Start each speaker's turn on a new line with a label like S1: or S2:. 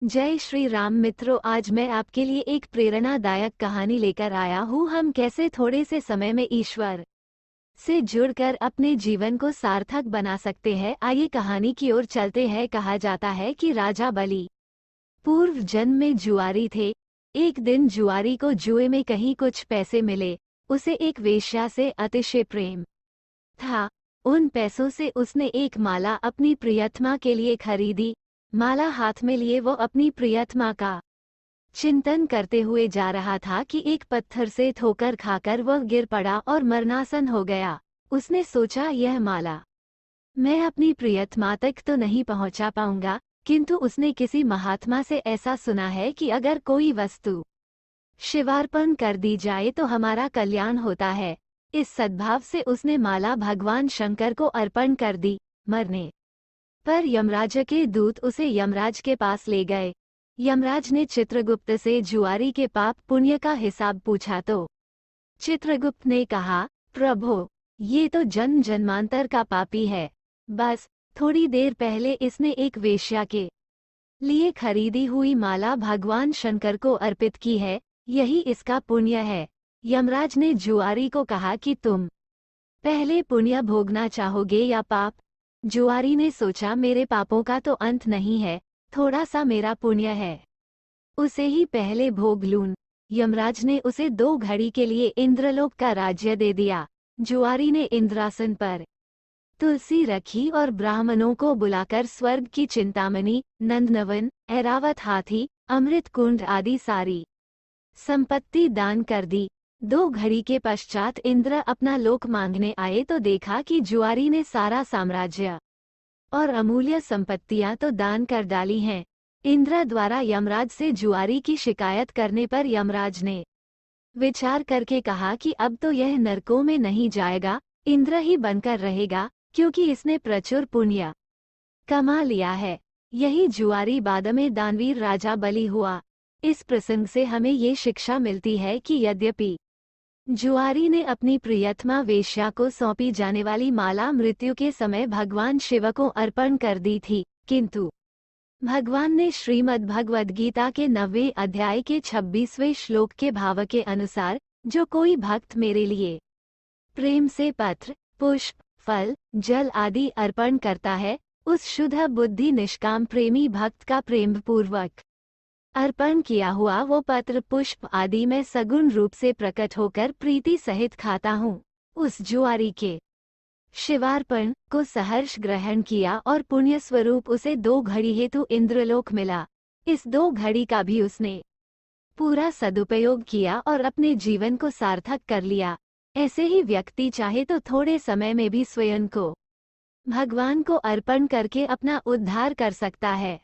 S1: जय श्री राम मित्रों, आज मैं आपके लिए एक प्रेरणादायक कहानी लेकर आया हूँ। हम कैसे थोड़े से समय में ईश्वर से जुड़कर अपने जीवन को सार्थक बना सकते हैं। आइए कहानी की ओर चलते हैं। कहा जाता है कि राजा बलि पूर्व जन्म में जुआरी थे। एक दिन जुआरी को जुए में कहीं कुछ पैसे मिले। उसे एक वेश्या से अतिशय प्रेम था। उन पैसों से उसने एक माला अपनी प्रियतमा के लिए खरीदी। माला हाथ में लिए वो अपनी प्रियतमा का चिंतन करते हुए जा रहा था कि एक पत्थर से ठोकर खाकर वह गिर पड़ा और मरणासन हो गया। उसने सोचा, यह माला मैं अपनी प्रियतमा तक तो नहीं पहुंचा पाऊंगा, किंतु उसने किसी महात्मा से ऐसा सुना है कि अगर कोई वस्तु शिवार्पण कर दी जाए तो हमारा कल्याण होता है। इस सद्भाव से उसने माला भगवान शंकर को अर्पण कर दी। मरने पर यमराज के दूत उसे यमराज के पास ले गए। यमराज ने चित्रगुप्त से जुआरी के पाप पुण्य का हिसाब पूछा तो चित्रगुप्त ने कहा, प्रभो, ये तो जन्म जन्मांतर का पापी है। बस थोड़ी देर पहले इसने एक वेश्या के लिए खरीदी हुई माला भगवान शंकर को अर्पित की है, यही इसका पुण्य है। यमराज ने जुआरी को कहा कि तुम पहले पुण्य भोगना चाहोगे या पाप? जुआरी ने सोचा, मेरे पापों का तो अंत नहीं है, थोड़ा सा मेरा पुण्य है, उसे ही पहले भोग लूं। यमराज ने उसे 2 घड़ी के लिए इंद्रलोक का राज्य दे दिया। जुआरी ने इंद्रासन पर तुलसी रखी और ब्राह्मणों को बुलाकर स्वर्ग की चिंतामणि, नंदनवन, ऐरावत हाथी, अमृत कुंड आदि सारी संपत्ति दान कर दी। 2 घड़ी के पश्चात इंद्र अपना लोक मांगने आए तो देखा कि जुआरी ने सारा साम्राज्य और अमूल्य संपत्तियां तो दान कर डाली हैं। इंद्र द्वारा यमराज से जुआरी की शिकायत करने पर यमराज ने विचार करके कहा कि अब तो यह नरकों में नहीं जाएगा, इंद्र ही बनकर रहेगा, क्योंकि इसने प्रचुर पुण्य कमा लिया है। यही जुआरी बाद में दानवीर राजा बलि हुआ। इस प्रसंग से हमें ये शिक्षा मिलती है कि यद्यपि जुआरी ने अपनी प्रियतमा वेश्या को सौंपी जाने वाली माला मृत्यु के समय भगवान शिव को अर्पण कर दी थी, किंतु भगवान ने श्रीमद् भगवद गीता के 9वें अध्याय के 26वें श्लोक के भाव के अनुसार, जो कोई भक्त मेरे लिए प्रेम से पत्र, पुष्प, फल, जल आदि अर्पण करता है, उस शुद्ध बुद्धि निष्काम प्रेमी भक्त का प्रेम पूर्वक अर्पण किया हुआ वो पत्र पुष्प आदि में सगुण रूप से प्रकट होकर प्रीति सहित खाता हूँ। उस जुआरी के शिवार्पण को सहर्ष ग्रहण किया और पुण्य स्वरूप उसे 2 घड़ी हेतु इंद्रलोक मिला। इस 2 घड़ी का भी उसने पूरा सदुपयोग किया और अपने जीवन को सार्थक कर लिया। ऐसे ही व्यक्ति चाहे तो थोड़े समय में भी स्वयं को भगवान को अर्पण करके अपना उद्धार कर सकता है।